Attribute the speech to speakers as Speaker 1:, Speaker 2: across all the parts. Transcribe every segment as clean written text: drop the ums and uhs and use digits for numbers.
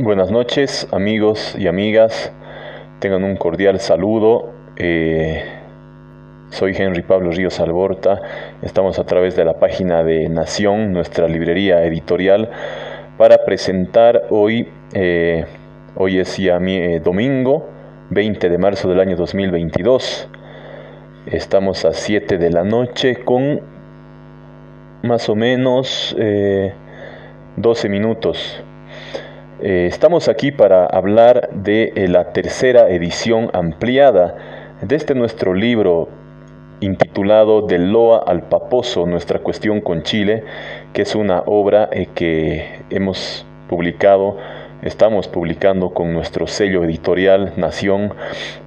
Speaker 1: Buenas noches, amigos y amigas. Tengan un cordial saludo. Soy Henry Pablo Ríos Alborta. Estamos a través de la página de Nación, nuestra librería editorial, para presentar hoy es ya domingo 20 de marzo del año 2022. Estamos a 7 de la noche con más o menos 12 minutos. Estamos aquí para hablar de la tercera edición ampliada de este nuestro libro intitulado Del Loa al Paposo, nuestra cuestión con Chile, que es una obra que estamos publicando con nuestro sello editorial Nación,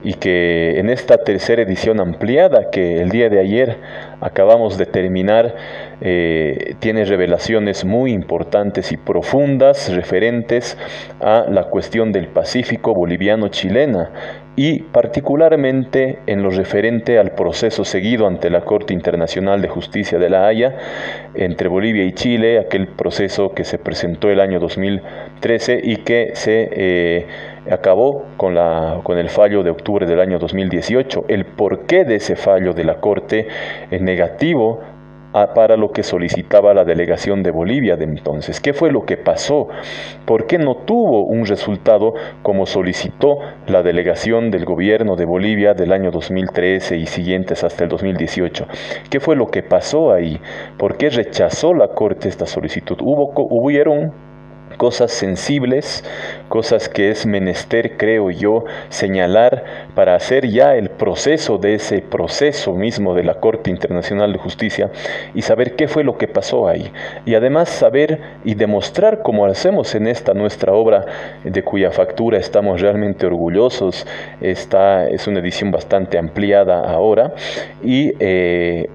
Speaker 1: y que en esta tercera edición ampliada que el día de ayer acabamos de terminar, tiene revelaciones muy importantes y profundas referentes a la cuestión del Pacífico boliviano-chilena, y particularmente en lo referente al proceso seguido ante la Corte Internacional de Justicia de La Haya entre Bolivia y Chile, aquel proceso que se presentó el año 2013 y que se acabó con el fallo de octubre del año 2018. El porqué de ese fallo de la Corte negativo para lo que solicitaba la delegación de Bolivia de entonces. ¿Qué fue lo que pasó? ¿Por qué no tuvo un resultado como solicitó la delegación del gobierno de Bolivia del año 2013 y siguientes hasta el 2018? ¿Qué fue lo que pasó ahí? ¿Por qué rechazó la Corte esta solicitud? Hubieron cosas sensibles, cosas que es menester, creo yo, señalar para hacer ya el proceso de ese proceso mismo de la Corte Internacional de Justicia y saber qué fue lo que pasó ahí. Y además saber y demostrar, como hacemos en esta nuestra obra, de cuya factura estamos realmente orgullosos. Esta es una edición bastante ampliada ahora, y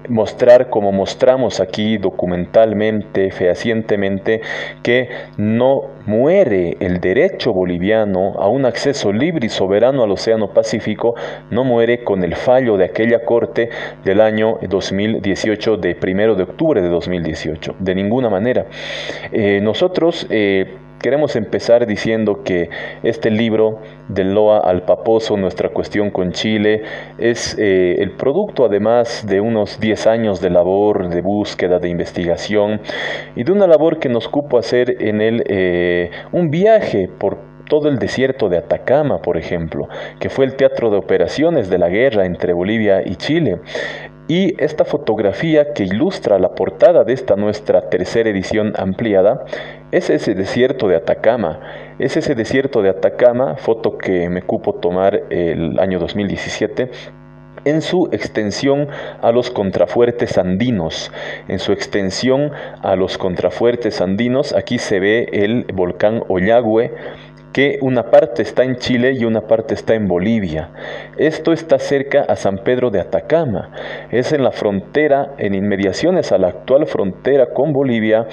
Speaker 1: mostrar, como mostramos aquí documentalmente, fehacientemente, que no muere el derecho boliviano a un acceso libre y soberano al Océano Pacífico, no muere con el fallo de aquella Corte del año 2018, de 1 de octubre de 2018, de ninguna manera. Nosotros queremos empezar diciendo que este libro, Del Loa al Paposo, nuestra cuestión con Chile, es el producto además de unos 10 años de labor, de búsqueda, de investigación, y de una labor que nos cupo hacer en un viaje por todo el desierto de Atacama, por ejemplo, que fue el teatro de operaciones de la guerra entre Bolivia y Chile. Y esta fotografía que ilustra la portada de esta nuestra tercera edición ampliada es ese desierto de Atacama. Es ese desierto de Atacama, foto que me cupo tomar el año 2017, en su extensión a los contrafuertes andinos. En su extensión a los contrafuertes andinos, aquí se ve el volcán Ollagüe, que una parte está en Chile y una parte está en Bolivia. Esto está cerca a San Pedro de Atacama. Es en la frontera, en inmediaciones a la actual frontera con Bolivia,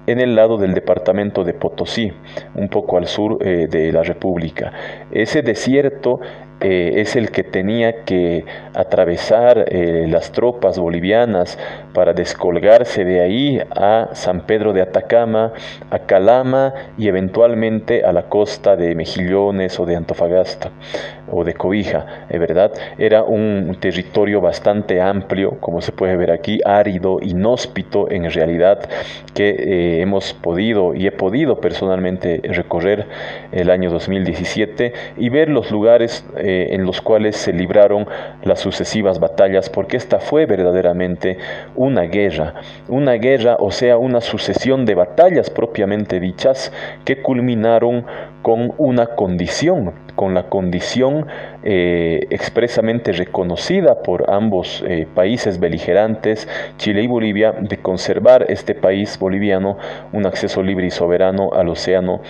Speaker 1: en el lado del departamento de Potosí, un poco al sur de la República. Ese desierto es el que tenía que atravesar las tropas bolivianas para descolgarse de ahí a San Pedro de Atacama, a Calama y eventualmente a la costa de Mejillones o de Antofagasta o de Cobija, ¿verdad? Era un territorio bastante amplio, como se puede ver aquí, árido, inhóspito en realidad, que hemos podido y he podido personalmente recorrer el año 2017 y ver los lugares en los cuales se libraron las sucesivas batallas, porque esta fue verdaderamente una guerra, o sea, una sucesión de batallas propiamente dichas que culminaron con una condición, con la condición expresamente reconocida por ambos países beligerantes, Chile y Bolivia, de conservar este país boliviano un acceso libre y soberano al Océano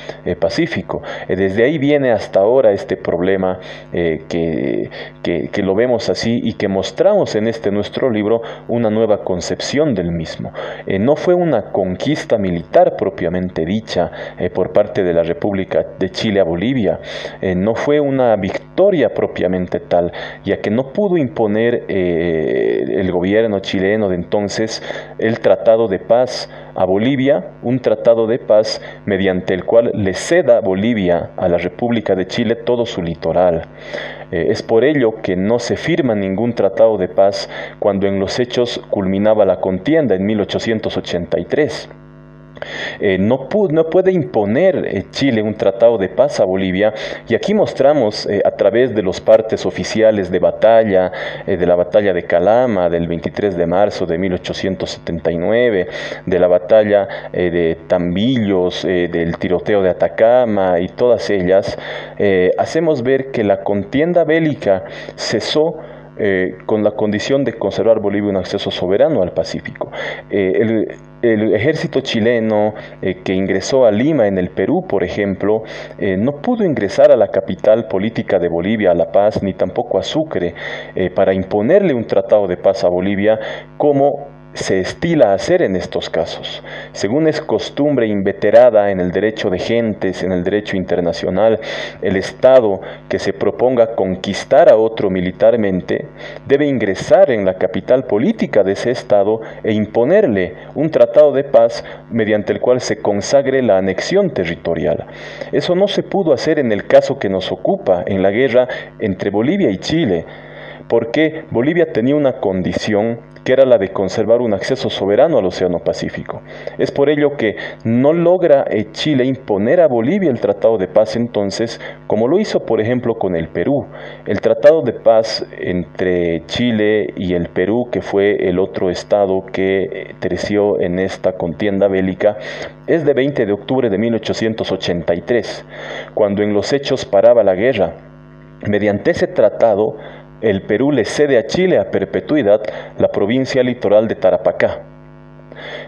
Speaker 1: Pacífico. Desde ahí viene hasta ahora este problema que lo vemos así y que mostramos en este nuestro libro una nueva concepción del mismo. No fue una conquista militar propiamente dicha por parte de la República de Chile a Bolivia, no fue una victoria propiamente tal, ya que no pudo imponer el gobierno chileno de entonces el Tratado de Paz a Bolivia un tratado de paz mediante el cual le ceda Bolivia a la República de Chile todo su litoral. Es por ello que no se firma ningún tratado de paz cuando en los hechos culminaba la contienda en 1883. No puede imponer Chile un tratado de paz a Bolivia, y aquí mostramos a través de los partes oficiales de batalla, de la batalla de Calama del 23 de marzo de 1879, de la batalla de Tambillos, del tiroteo de Atacama y todas ellas, hacemos ver que la contienda bélica cesó con la condición de conservar Bolivia un acceso soberano al Pacífico. El ejército chileno que ingresó a Lima en el Perú, por ejemplo, no pudo ingresar a la capital política de Bolivia, a La Paz, ni tampoco a Sucre, para imponerle un tratado de paz a Bolivia, como se estila hacer en estos casos. Según es costumbre inveterada en el derecho de gentes, en el derecho internacional, el Estado que se proponga conquistar a otro militarmente debe ingresar en la capital política de ese Estado e imponerle un tratado de paz mediante el cual se consagre la anexión territorial. Eso no se pudo hacer en el caso que nos ocupa, en la guerra entre Bolivia y Chile, porque Bolivia tenía una condición que era la de conservar un acceso soberano al Océano Pacífico. Es por ello que no logra Chile imponer a Bolivia el tratado de paz entonces, como lo hizo por ejemplo con el Perú. El tratado de paz entre Chile y el Perú, que fue el otro estado que terció en esta contienda bélica, es de 20 de octubre de 1883, cuando en los hechos paraba la guerra. Mediante ese tratado, el Perú le cede a Chile a perpetuidad la provincia litoral de Tarapacá,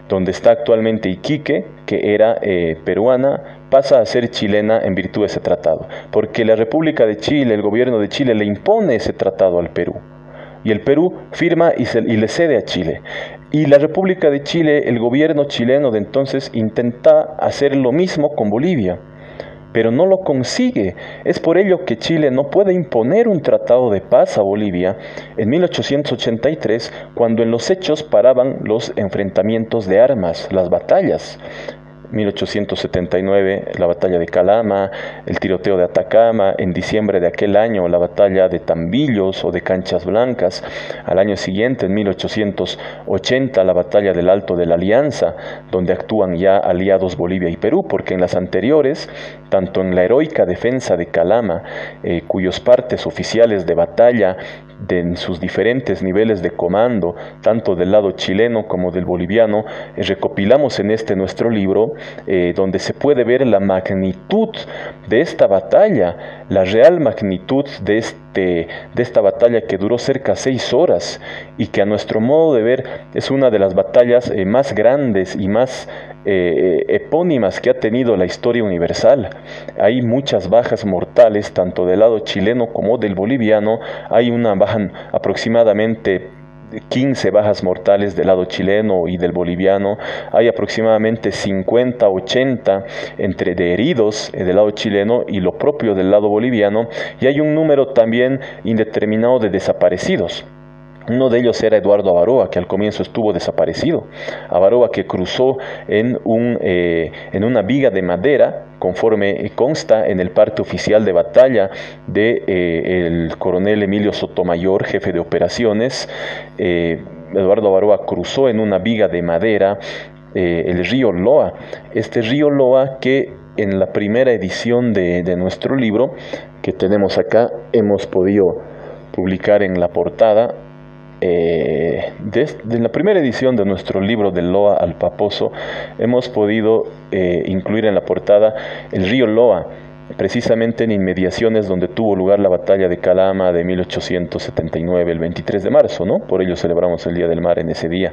Speaker 1: donde está actualmente Iquique, que era peruana, pasa a ser chilena en virtud de ese tratado, porque la República de Chile, el gobierno de Chile, le impone ese tratado al Perú, y el Perú firma y le cede a Chile. Y la República de Chile, el gobierno chileno de entonces, intenta hacer lo mismo con Bolivia, pero no lo consigue. Es por ello que Chile no puede imponer un tratado de paz a Bolivia en 1883, cuando en los hechos paraban los enfrentamientos de armas, las batallas. 1879, la batalla de Calama, el tiroteo de Atacama, en diciembre de aquel año la batalla de Tambillos o de Canchas Blancas, al año siguiente, en 1880, la batalla del Alto de la Alianza, donde actúan ya aliados Bolivia y Perú, porque en las anteriores, tanto en la heroica defensa de Calama, cuyos partes oficiales de batalla en sus diferentes niveles de comando, tanto del lado chileno como del boliviano, recopilamos en este nuestro libro, donde se puede ver la magnitud de esta batalla, la real magnitud de esta batalla, que duró cerca de 6 horas y que a nuestro modo de ver es una de las batallas más grandes y más epónimas que ha tenido la historia universal. Hay muchas bajas mortales, tanto del lado chileno como del boliviano. Hay aproximadamente 15 bajas mortales del lado chileno y del boliviano. Hay aproximadamente 50, 80 de heridos del lado chileno y lo propio del lado boliviano, y hay un número también indeterminado de desaparecidos. Uno de ellos era Eduardo Avaroa, que al comienzo estuvo desaparecido. Avaroa, que cruzó en una viga de madera, conforme consta en el parte oficial de batalla el coronel Emilio Sotomayor, jefe de operaciones. Eduardo Avaroa cruzó en una viga de madera el río Loa. Este río Loa, que en la primera edición de nuestro libro, que tenemos acá, hemos podido publicar en la portada, de la primera edición de nuestro libro del Loa al Paposo, hemos podido incluir en la portada el río Loa, precisamente en inmediaciones donde tuvo lugar la batalla de Calama de 1879, el 23 de marzo, ¿no? Por ello celebramos el Día del Mar en ese día.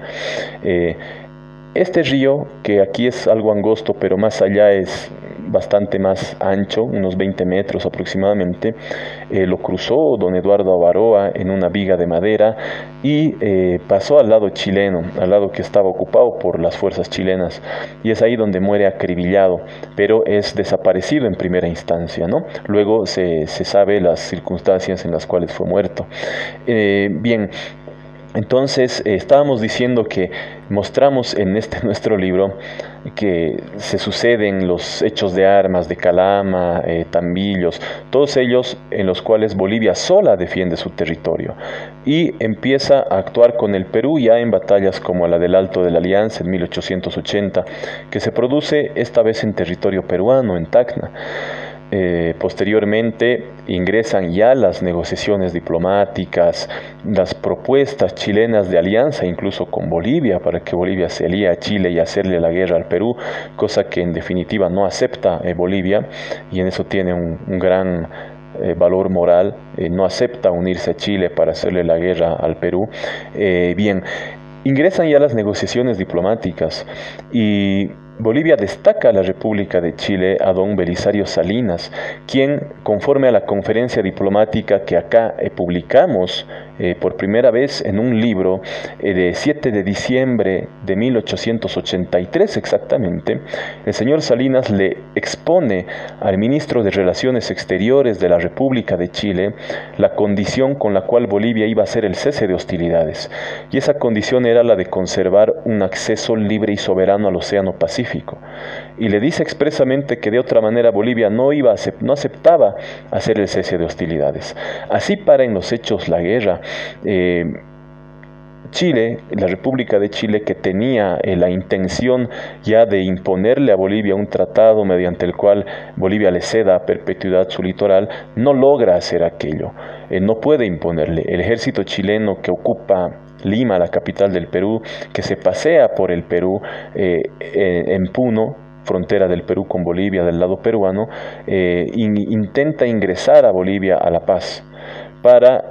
Speaker 1: Este río, que aquí es algo angosto, pero más allá es bastante más ancho, unos 20 metros aproximadamente, lo cruzó don Eduardo Avaroa en una viga de madera y pasó al lado chileno, al lado que estaba ocupado por las fuerzas chilenas, y es ahí donde muere acribillado, pero es desaparecido en primera instancia, ¿no? Luego se sabe las circunstancias en las cuales fue muerto. Bien, Entonces, estábamos diciendo que mostramos en este nuestro libro que se suceden los hechos de armas de Calama, Tambillos, todos ellos en los cuales Bolivia sola defiende su territorio y empieza a actuar con el Perú ya en batallas como la del Alto de la Alianza en 1880, que se produce esta vez en territorio peruano, en Tacna. Posteriormente ingresan ya las negociaciones diplomáticas, las propuestas chilenas de alianza incluso con Bolivia para que Bolivia se alíe a Chile y hacerle la guerra al Perú, cosa que en definitiva no acepta Bolivia, y en eso tiene un gran valor moral. No acepta unirse a Chile para hacerle la guerra al Perú. Bien, ingresan ya las negociaciones diplomáticas y Bolivia destaca a la República de Chile a don Belisario Salinas, quien, conforme a la conferencia diplomática que acá publicamos por primera vez en un libro de 7 de diciembre de 1883 exactamente, el señor Salinas le expone al ministro de Relaciones Exteriores de la República de Chile la condición con la cual Bolivia iba a hacer el cese de hostilidades, y esa condición era la de conservar un acceso libre y soberano al Océano Pacífico, y le dice expresamente que de otra manera Bolivia no aceptaba hacer el cese de hostilidades. Así para en los hechos la guerra. Chile, la República de Chile, que tenía la intención ya de imponerle a Bolivia un tratado mediante el cual Bolivia le ceda a perpetuidad su litoral, no logra hacer aquello, no puede imponerle. El ejército chileno que ocupa Lima, la capital del Perú, que se pasea por el Perú en Puno, frontera del Perú con Bolivia del lado peruano, intenta ingresar a Bolivia a La Paz para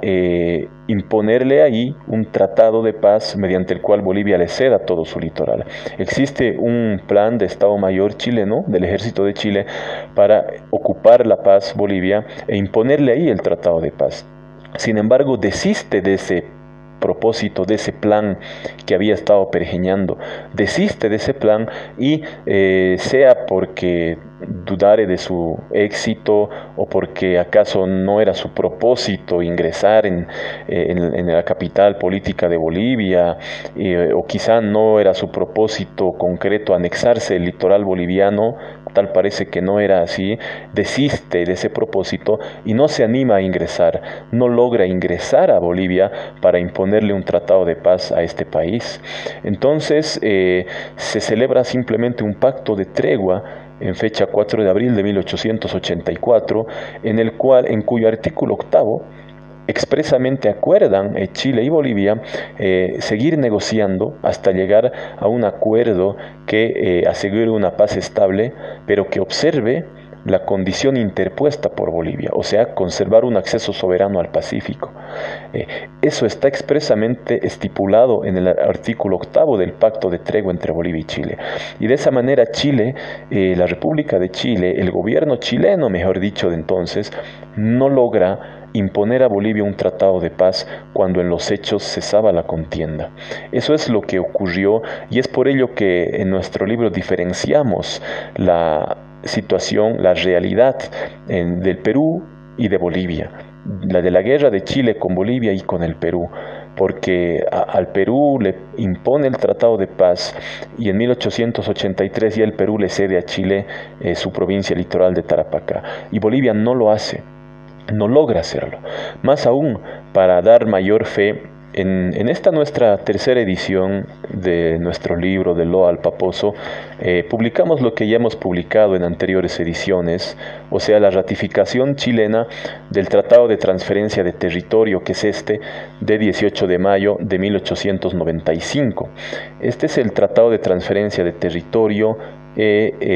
Speaker 1: imponerle ahí un tratado de paz mediante el cual Bolivia le ceda todo su litoral. Existe un plan de Estado Mayor chileno, del Ejército de Chile, para ocupar La Paz, Bolivia, e imponerle ahí el tratado de paz. Sin embargo, desiste de ese propósito, de ese plan que había estado pergeñando, desiste de ese plan y sea porque dudare de su éxito o porque acaso no era su propósito ingresar en la capital política de Bolivia, o quizá no era su propósito concreto anexarse el litoral boliviano, tal parece que no era así, desiste de ese propósito y no se anima a ingresar, no logra ingresar a Bolivia para imponerle un tratado de paz a este país. Entonces se celebra simplemente un pacto de tregua en fecha 4 de abril de 1884, en cuyo artículo octavo expresamente acuerdan Chile y Bolivia seguir negociando hasta llegar a un acuerdo que asegure una paz estable, pero que observe la condición interpuesta por Bolivia, o sea, conservar un acceso soberano al Pacífico. Eso está expresamente estipulado en el artículo octavo del Pacto de Tregua entre Bolivia y Chile. Y de esa manera Chile, la República de Chile, el gobierno chileno, mejor dicho, de entonces, no logra imponer a Bolivia un tratado de paz cuando en los hechos cesaba la contienda. Eso es lo que ocurrió y es por ello que en nuestro libro diferenciamos la situación, la realidad del Perú y de Bolivia, la de la guerra de Chile con Bolivia y con el Perú, porque al Perú le impone el Tratado de Paz y en 1883 ya el Perú le cede a Chile su provincia litoral de Tarapacá, y Bolivia no lo hace, no logra hacerlo. Más aún, para dar mayor fe, en esta nuestra tercera edición de nuestro libro de Loa al Paposo, publicamos lo que ya hemos publicado en anteriores ediciones, o sea, la ratificación chilena del Tratado de Transferencia de Territorio, que es de 18 de mayo de 1895. Este es el Tratado de Transferencia de Territorio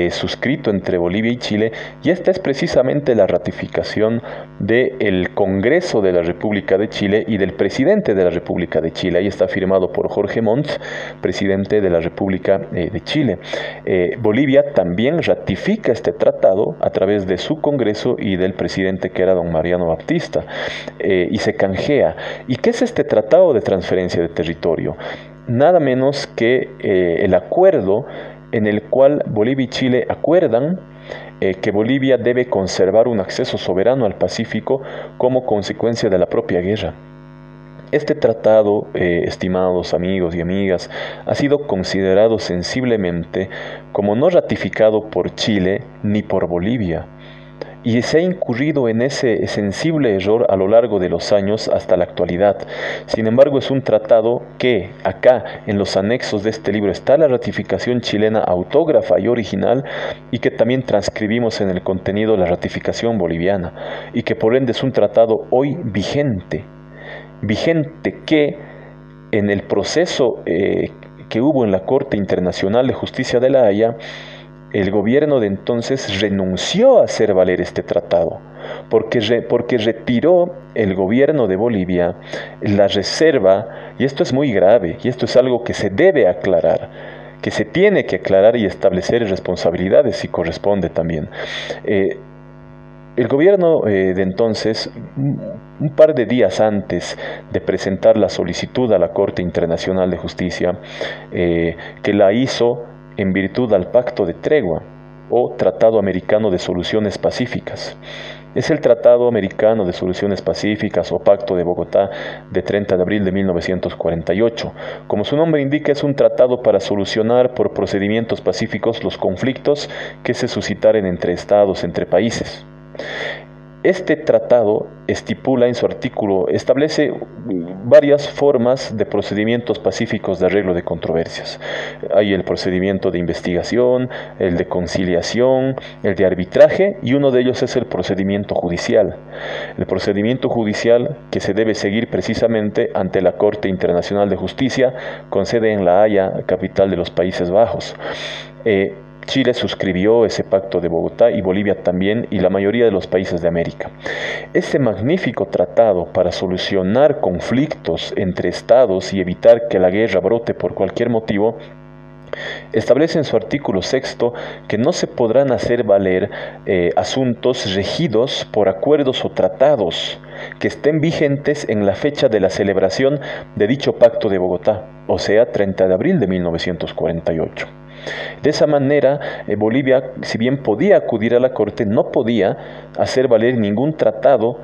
Speaker 1: suscrito entre Bolivia y Chile, y esta es precisamente la ratificación del Congreso de la República de Chile y del presidente de la República de Chile. Ahí está firmado por Jorge Montt, presidente de la República de Chile. Bolivia también ratifica este tratado a través de su Congreso y del presidente, que era don Mariano Baptista, y se canjea. ¿Y qué es este Tratado de Transferencia de Territorio? Nada menos que el acuerdo en el cual Bolivia y Chile acuerdan que Bolivia debe conservar un acceso soberano al Pacífico como consecuencia de la propia guerra. Este tratado, estimados amigos y amigas, ha sido considerado sensiblemente como no ratificado por Chile ni por Bolivia, y se ha incurrido en ese sensible error a lo largo de los años hasta la actualidad. Sin embargo, es un tratado que acá en los anexos de este libro está la ratificación chilena autógrafa y original, y que también transcribimos en el contenido la ratificación boliviana, y que por ende es un tratado hoy vigente que en el proceso que hubo en la Corte Internacional de Justicia de La Haya, el gobierno de entonces renunció a hacer valer este tratado, porque retiró el gobierno de Bolivia la reserva, y esto es muy grave, y esto es algo que se debe aclarar, que se tiene que aclarar y establecer responsabilidades si corresponde también. El gobierno de entonces, un par de días antes de presentar la solicitud a la Corte Internacional de Justicia, que la hizo en virtud al Pacto de Tregua o Tratado Americano de Soluciones Pacíficas. Es el Tratado Americano de Soluciones Pacíficas o Pacto de Bogotá de 30 de abril de 1948. Como su nombre indica, es un tratado para solucionar por procedimientos pacíficos los conflictos que se suscitaren entre estados, entre países. Este tratado estipula en su artículo, establece varias formas de procedimientos pacíficos de arreglo de controversias. Hay el procedimiento de investigación, el de conciliación, el de arbitraje, y uno de ellos es el procedimiento judicial. El procedimiento judicial que se debe seguir precisamente ante la Corte Internacional de Justicia, con sede en La Haya, capital de los Países Bajos. Chile suscribió ese pacto de Bogotá y Bolivia también, y la mayoría de los países de América. Este magnífico tratado para solucionar conflictos entre estados y evitar que la guerra brote por cualquier motivo, establece en su artículo 6 que no se podrán hacer valer asuntos regidos por acuerdos o tratados que estén vigentes en la fecha de la celebración de dicho pacto de Bogotá, o sea, 30 de abril de 1948. De esa manera, Bolivia, si bien podía acudir a la Corte, no podía hacer valer ningún tratado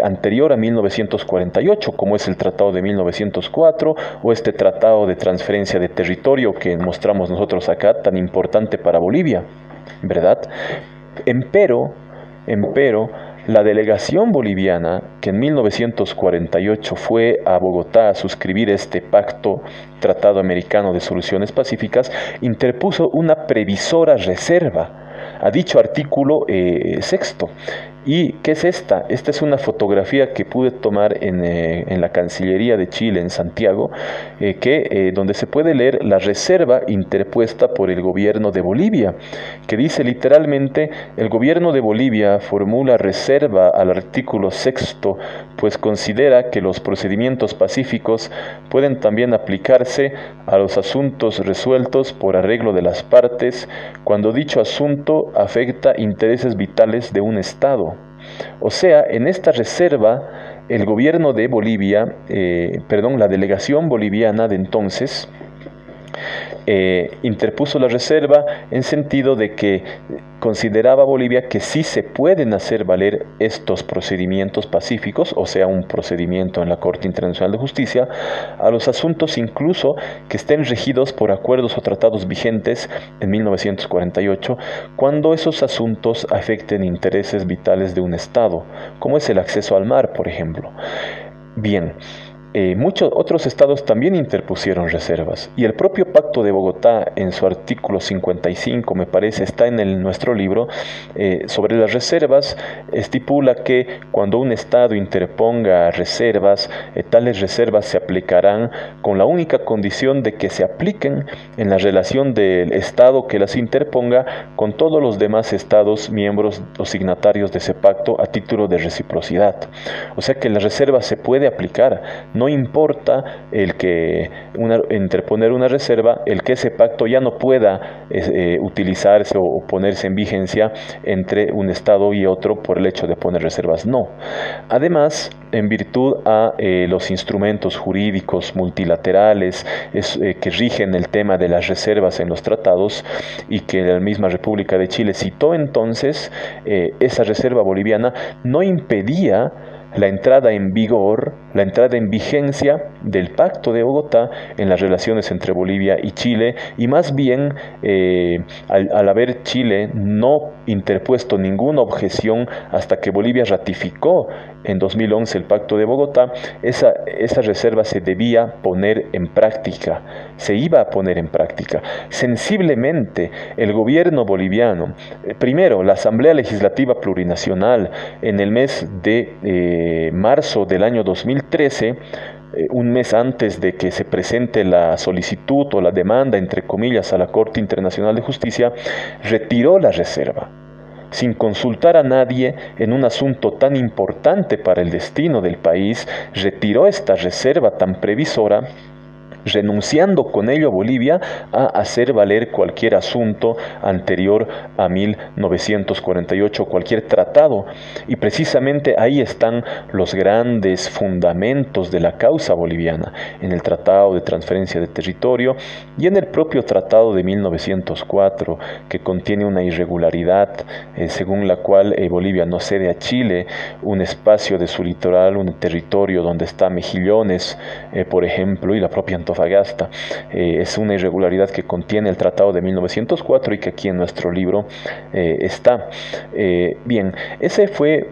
Speaker 1: anterior a 1948, como es el Tratado de 1904 o este Tratado de Transferencia de Territorio que mostramos nosotros acá, tan importante para Bolivia, ¿verdad? Empero, la delegación boliviana, que en 1948 fue a Bogotá a suscribir este pacto, Tratado Americano de Soluciones Pacíficas, interpuso una previsora reserva a dicho artículo 6. ¿Y qué es esta? Esta es una fotografía que pude tomar en la Cancillería de Chile, en Santiago, donde se puede leer la reserva interpuesta por el gobierno de Bolivia, que dice literalmente: el gobierno de Bolivia formula reserva al artículo 6, pues considera que los procedimientos pacíficos pueden también aplicarse a los asuntos resueltos por arreglo de las partes, cuando dicho asunto afecta intereses vitales de un Estado. O sea, en esta reserva, el gobierno de Bolivia, la delegación boliviana de entonces, interpuso la reserva en sentido de que consideraba Bolivia que sí se pueden hacer valer estos procedimientos pacíficos, o sea, un procedimiento en la Corte Internacional de Justicia, a los asuntos incluso que estén regidos por acuerdos o tratados vigentes en 1948, cuando esos asuntos afecten intereses vitales de un Estado, como es el acceso al mar, por ejemplo. Bien. Muchos otros estados también interpusieron reservas, y el propio Pacto de Bogotá, en su artículo 55, me parece, está en nuestro libro, sobre las reservas, estipula que cuando un estado interponga reservas, tales reservas se aplicarán con la única condición de que se apliquen en la relación del estado que las interponga con todos los demás estados miembros o signatarios de ese pacto a título de reciprocidad. O sea que la reserva se puede aplicar. No importa interponer una reserva, el que ese pacto ya no pueda utilizarse o ponerse en vigencia entre un Estado y otro por el hecho de poner reservas. No. Además, en virtud a los instrumentos jurídicos multilaterales que rigen el tema de las reservas en los tratados, y que la misma República de Chile citó entonces, esa reserva boliviana no impedía la entrada en vigor, la entrada en vigencia del Pacto de Bogotá en las relaciones entre Bolivia y Chile, y más bien al haber Chile no interpuesto ninguna objeción hasta que Bolivia ratificó en 2011 el Pacto de Bogotá, esa reserva se debía poner en práctica, se iba a poner en práctica. Sensiblemente, el gobierno boliviano, primero, la Asamblea Legislativa Plurinacional, en el mes de marzo del año 2013, un mes antes de que se presente la solicitud o la demanda, entre comillas, a la Corte Internacional de Justicia, retiró la reserva sin consultar a nadie en un asunto tan importante para el destino del país. Retiró esta reserva tan previsora, renunciando con ello Bolivia a hacer valer cualquier asunto anterior a 1948, cualquier tratado. Y precisamente ahí están los grandes fundamentos de la causa boliviana, en el Tratado de Transferencia de Territorio y en el propio Tratado de 1904, que contiene una irregularidad según la cual Bolivia no cede a Chile un espacio de su litoral, un territorio donde está Mejillones, por ejemplo, y la propia Antofagasta. Es una irregularidad que contiene el Tratado de 1904 y que aquí en nuestro libro está. Bien, ese fue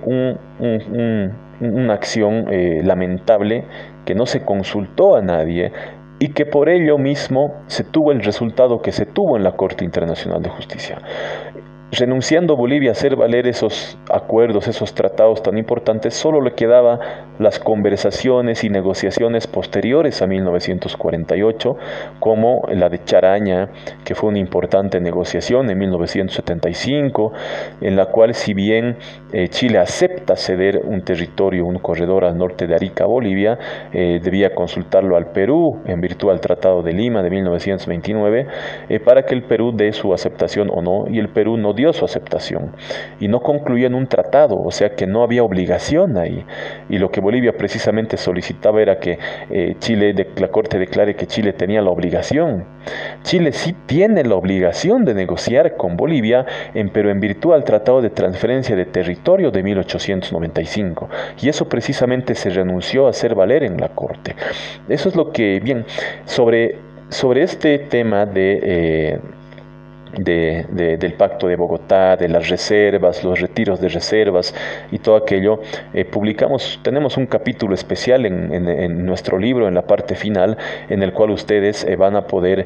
Speaker 1: una acción lamentable, que no se consultó a nadie y que por ello mismo se tuvo el resultado que se tuvo en la Corte Internacional de Justicia. Renunciando Bolivia a hacer valer esos acuerdos, esos tratados tan importantes, solo le quedaba las conversaciones y negociaciones posteriores a 1948, como la de Charaña, que fue una importante negociación en 1975, en la cual, si bien Chile acepta ceder un territorio, un corredor al norte de Arica a Bolivia, debía consultarlo al Perú en virtud del Tratado de Lima de 1929, para que el Perú dé su aceptación o no, y el Perú no dio su aceptación y no concluyó en un tratado, o sea que no había obligación ahí, y lo que Bolivia precisamente solicitaba era que la Corte declare que Chile tenía la obligación. Chile sí tiene la obligación de negociar con Bolivia, pero en virtud al Tratado de Transferencia de Territorio de 1895, y eso precisamente se renunció a hacer valer en la Corte. Eso es lo que, bien, sobre este tema del Pacto de Bogotá, de las reservas, los retiros de reservas y todo aquello, tenemos un capítulo especial en nuestro libro, en la parte final, en el cual ustedes van a poder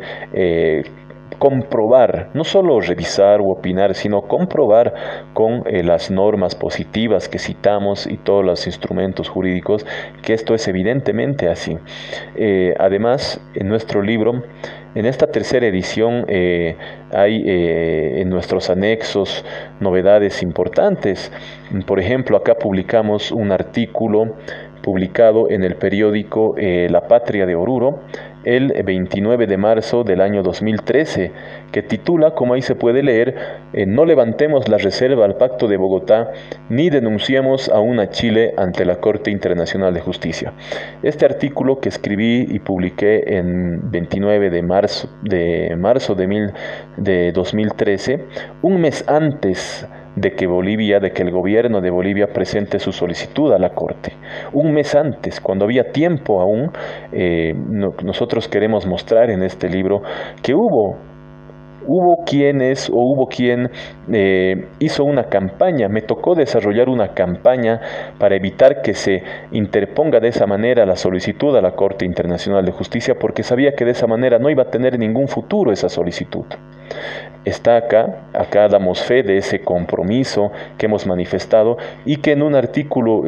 Speaker 1: comprobar, no solo revisar u opinar, sino comprobar con las normas positivas que citamos y todos los instrumentos jurídicos que esto es evidentemente así. Además, en nuestro libro, en esta tercera edición, hay en nuestros anexos novedades importantes. Por ejemplo, acá publicamos un artículo publicado en el periódico La Patria de Oruro el 29 de marzo del año 2013, que titula, como ahí se puede leer, no levantemos la reserva al Pacto de Bogotá ni denunciemos aún a Chile ante la Corte Internacional de Justicia. Este artículo que escribí y publiqué en 29 de marzo de 2013, un mes antes de que el gobierno de Bolivia presente su solicitud a la Corte. Un mes antes, cuando había tiempo aún, nosotros queremos mostrar en este libro que hubo quien hizo una campaña. Me tocó desarrollar una campaña para evitar que se interponga de esa manera la solicitud a la Corte Internacional de Justicia, porque sabía que de esa manera no iba a tener ningún futuro esa solicitud. Está acá damos fe de ese compromiso que hemos manifestado, y que en un artículo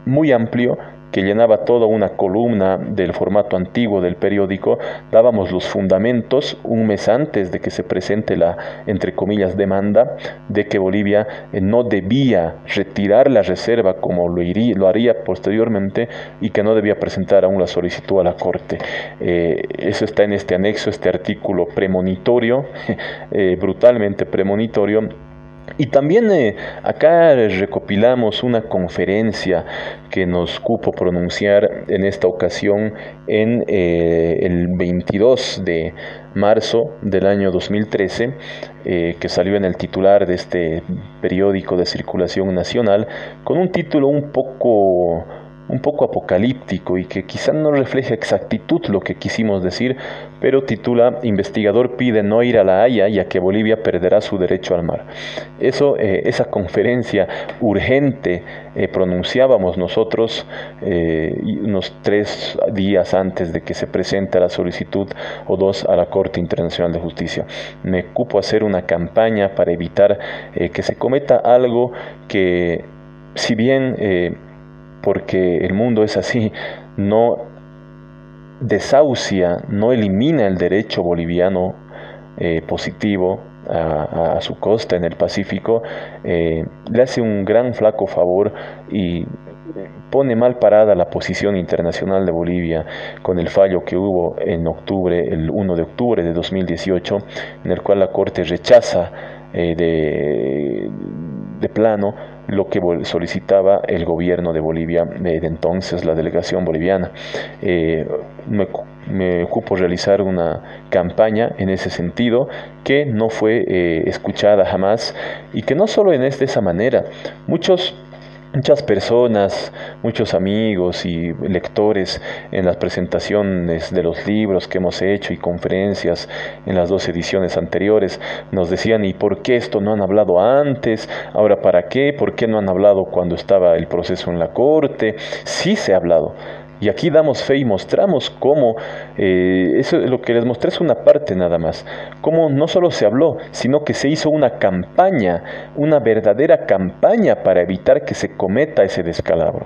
Speaker 1: muy amplio, que llenaba toda una columna del formato antiguo del periódico, dábamos los fundamentos un mes antes de que se presente la, entre comillas, demanda, de que Bolivia no debía retirar la reserva como lo haría posteriormente, y que no debía presentar aún la solicitud a la Corte. Eso está en este anexo, este artículo premonitorio, brutalmente premonitorio, Y también acá recopilamos una conferencia que nos cupo pronunciar en esta ocasión en el 22 de marzo del año 2013, que salió en el titular de este periódico de circulación nacional, con un título un poco apocalíptico y que quizá no refleja exactitud lo que quisimos decir, pero titula "Investigador pide no ir a La Haya ya que Bolivia perderá su derecho al mar". Esa conferencia urgente pronunciábamos nosotros unos 3 días antes de que se presente la solicitud o 2 a la Corte Internacional de Justicia. Me cupo hacer una campaña para evitar que se cometa algo que, si bien porque el mundo es así, no desahucia, no elimina el derecho boliviano positivo a su costa en el Pacífico, le hace un gran flaco favor y pone mal parada la posición internacional de Bolivia con el fallo que hubo en octubre, el 1 de octubre de 2018, en el cual la Corte rechaza de plano lo que solicitaba el gobierno de Bolivia de entonces, la delegación boliviana. Me ocupo realizar una campaña en ese sentido que no fue escuchada jamás, y que no solo de esa manera, muchas personas, muchos amigos y lectores en las presentaciones de los libros que hemos hecho y conferencias en las 2 ediciones anteriores nos decían: ¿y por qué esto no han hablado antes? ¿Ahora para qué? ¿Por qué no han hablado cuando estaba el proceso en la Corte? Sí se ha hablado. Y aquí damos fe y mostramos cómo, eso lo que les mostré es una parte nada más, cómo no solo se habló, sino que se hizo una campaña, una verdadera campaña para evitar que se cometa ese descalabro,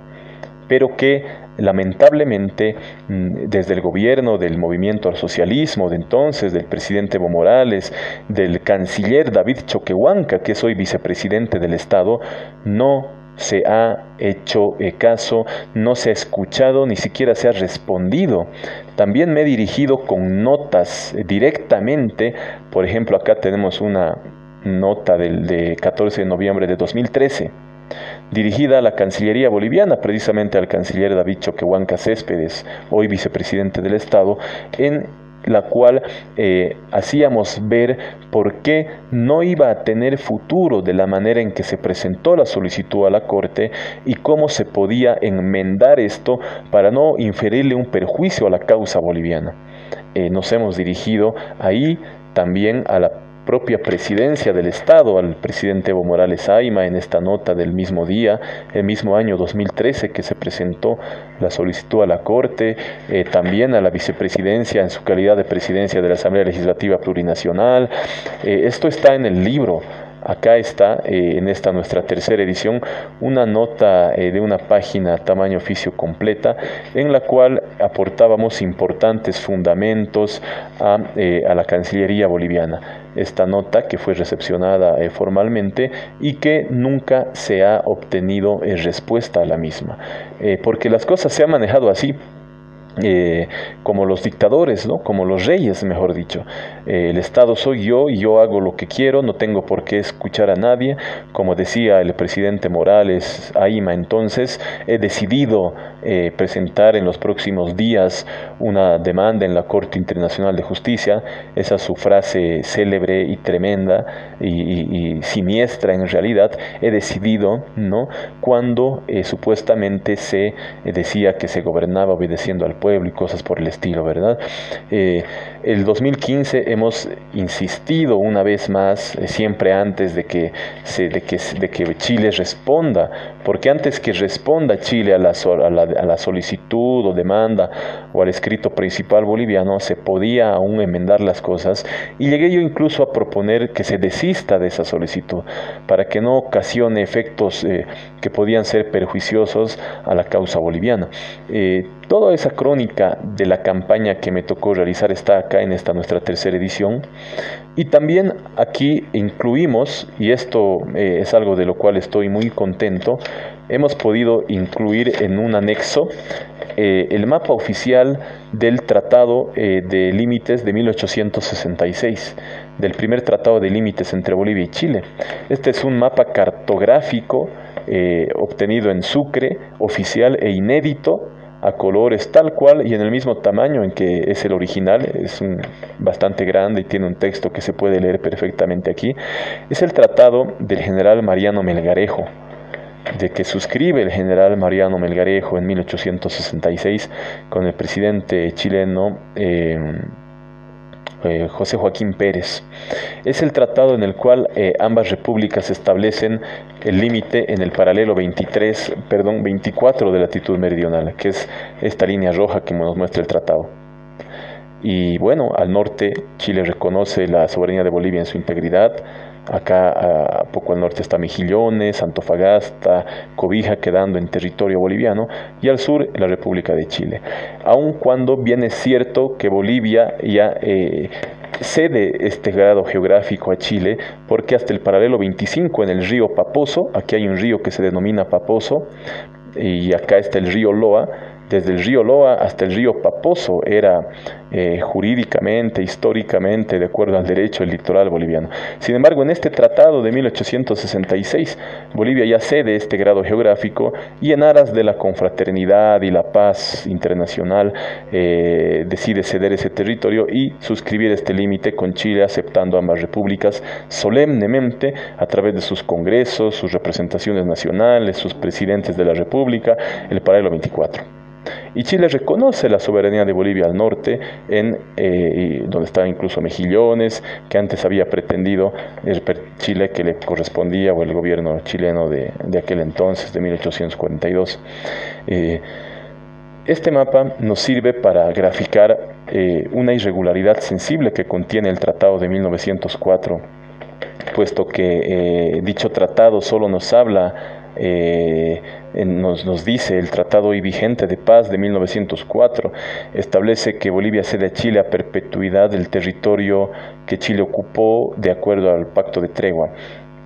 Speaker 1: pero que lamentablemente desde el gobierno del movimiento al socialismo de entonces, del presidente Evo Morales, del canciller David Choquehuanca, que es hoy vicepresidente del Estado, no se ha hecho caso, no se ha escuchado, ni siquiera se ha respondido. También me he dirigido con notas directamente. Por ejemplo, acá tenemos una nota de 14 de noviembre de 2013, dirigida a la Cancillería boliviana, precisamente al canciller David Choquehuanca Céspedes, hoy vicepresidente del Estado, en la cual hacíamos ver por qué no iba a tener futuro de la manera en que se presentó la solicitud a la Corte y cómo se podía enmendar esto para no inferirle un perjuicio a la causa boliviana. Nos hemos dirigido ahí también a la propia presidencia del Estado, al presidente Evo Morales Ayma, en esta nota del mismo día, el mismo año 2013 que se presentó la solicitud a la Corte, también a la vicepresidencia en su calidad de presidencia de la Asamblea Legislativa Plurinacional. Esto está en el libro. Acá está, en esta nuestra tercera edición, una nota de una página tamaño oficio completa, en la cual aportábamos importantes fundamentos a la Cancillería boliviana. Esta nota que fue recepcionada formalmente y que nunca se ha obtenido respuesta a la misma, porque las cosas se han manejado así. Como los dictadores, ¿no? Como los reyes, mejor dicho. El Estado soy yo y yo hago lo que quiero, no tengo por qué escuchar a nadie. Como decía el presidente Morales Ayma entonces, he decidido presentar en los próximos días una demanda en la Corte Internacional de Justicia. Esa es su frase célebre y tremenda y siniestra en realidad. He decidido, ¿no? Cuando supuestamente se decía que se gobernaba obedeciendo al pueblo y cosas por el estilo, ¿verdad? El 2015 hemos insistido una vez más, siempre antes de que Chile responda, porque antes que responda Chile a la solicitud o demanda o al escrito principal boliviano, se podía aún enmendar las cosas, y llegué yo incluso a proponer que se desista de esa solicitud para que no ocasione efectos que podían ser perjuiciosos a la causa boliviana. Toda esa crónica de la campaña que me tocó realizar está acá en esta nuestra tercera edición, y también aquí incluimos, y esto es algo de lo cual estoy muy contento, hemos podido incluir en un anexo el mapa oficial del Tratado de Límites de 1866. del primer tratado de límites entre Bolivia y Chile. Este es un mapa cartográfico obtenido en Sucre, oficial e inédito, a colores tal cual y en el mismo tamaño en que es el original. Es bastante grande y tiene un texto que se puede leer perfectamente aquí. Es el tratado del general Mariano Melgarejo, de que suscribe el general Mariano Melgarejo en 1866 con el presidente chileno José Joaquín Pérez. Es el tratado en el cual ambas repúblicas establecen el límite en el paralelo 24 de latitud meridional, que es esta línea roja que nos muestra el tratado. Y bueno, al norte Chile reconoce la soberanía de Bolivia en su integridad. Acá, poco al norte está Mejillones, Antofagasta, Cobija, quedando en territorio boliviano, y al sur la República de Chile. Aun cuando bien es cierto que Bolivia ya cede este grado geográfico a Chile, porque hasta el paralelo 25 en el río Paposo, aquí hay un río que se denomina Paposo, y acá está el río Loa. Desde el río Loa hasta el río Paposo era jurídicamente, históricamente, de acuerdo al derecho, el litoral boliviano. Sin embargo, en este tratado de 1866, Bolivia ya cede este grado geográfico y en aras de la confraternidad y la paz internacional decide ceder ese territorio y suscribir este límite con Chile, aceptando ambas repúblicas solemnemente a través de sus congresos, sus representaciones nacionales, sus presidentes de la república, el paralelo 24. Y Chile reconoce la soberanía de Bolivia al norte, donde estaba incluso Mejillones, que antes había pretendido Chile que le correspondía, o el gobierno chileno de aquel entonces, de 1842. Este mapa nos sirve para graficar una irregularidad sensible que contiene el Tratado de 1904, puesto que dicho tratado solo nos habla, nos dice el tratado hoy vigente de paz de 1904, establece que Bolivia cede a Chile a perpetuidad del territorio que Chile ocupó de acuerdo al pacto de tregua.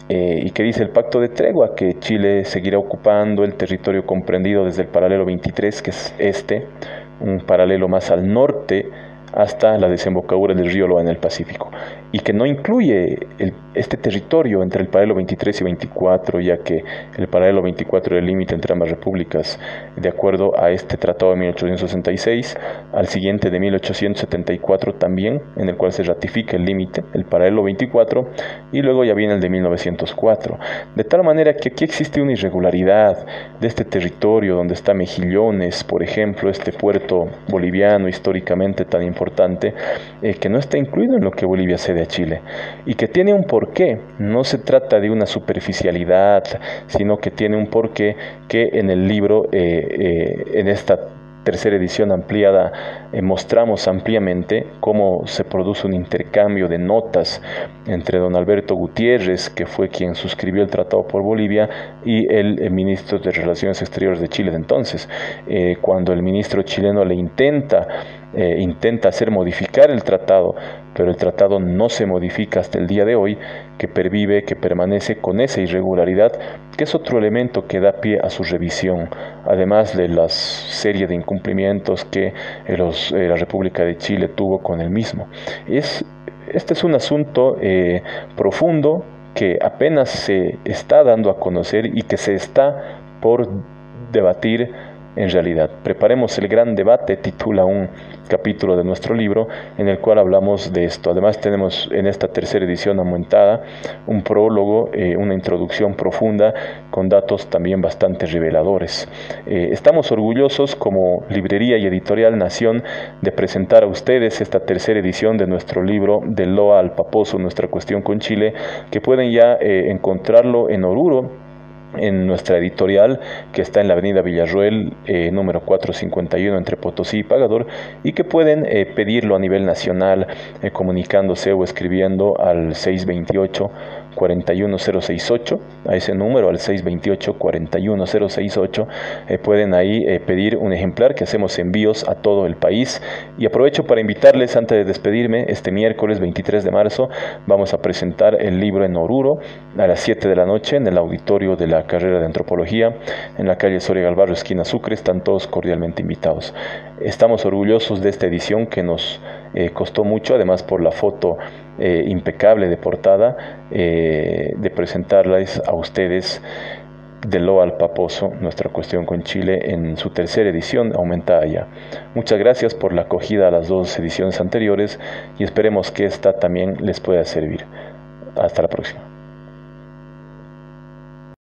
Speaker 1: ¿Y qué dice el pacto de tregua? Que Chile seguirá ocupando el territorio comprendido desde el paralelo 23, que es un paralelo más al norte, hasta la desembocadura del río Loa en el Pacífico, y que no incluye este territorio entre el paralelo 23 y 24, ya que el paralelo 24 era el límite entre ambas repúblicas, de acuerdo a este tratado de 1866, al siguiente de 1874 también, en el cual se ratifica el límite, el paralelo 24, y luego ya viene el de 1904, de tal manera que aquí existe una irregularidad de este territorio donde está Mejillones, por ejemplo, este puerto boliviano históricamente tan importante, que no está incluido en lo que Bolivia cede a Chile, y que tiene un porqué. No se trata de una superficialidad, sino que tiene un porqué que en el libro, en esta tercera edición ampliada, mostramos ampliamente cómo se produce un intercambio de notas entre don Alberto Gutiérrez, que fue quien suscribió el tratado por Bolivia, y el ministro de Relaciones Exteriores de Chile de entonces. Cuando el ministro chileno le intenta hacer modificar el tratado, pero el tratado no se modifica hasta el día de hoy, que pervive, que permanece con esa irregularidad, que es otro elemento que da pie a su revisión, además de la serie de incumplimientos que la República de Chile tuvo con el mismo. Este es un asunto profundo que apenas se está dando a conocer y que se está por debatir en realidad. Preparemos el gran debate, titula un capítulo de nuestro libro en el cual hablamos de esto. Además tenemos en esta tercera edición aumentada un prólogo, una introducción profunda con datos también bastante reveladores. Estamos orgullosos como librería y editorial Nación de presentar a ustedes esta tercera edición de nuestro libro Del Loa al Paposo, nuestra cuestión con Chile, que pueden ya encontrarlo en Oruro, en nuestra editorial, que está en la avenida Villarroel, número 451, entre Potosí y Pagador, y que pueden pedirlo a nivel nacional, comunicándose o escribiendo al 628-41068, a ese número, al 628-41068, pueden ahí pedir un ejemplar, que hacemos envíos a todo el país. Y aprovecho para invitarles, antes de despedirme, este miércoles 23 de marzo vamos a presentar el libro en Oruro a las 7 de la noche en el auditorio de la carrera de Antropología, en la calle Soria Galvarro, esquina Sucre. Están todos cordialmente invitados. Estamos orgullosos de esta edición que nos costó mucho, además por la foto impecable de portada, de presentarles a ustedes de Lo al Paposo, nuestra cuestión con Chile, en su tercera edición, aumentada ya. Muchas gracias por la acogida a las 2 ediciones anteriores y esperemos que esta también les pueda servir. Hasta la próxima.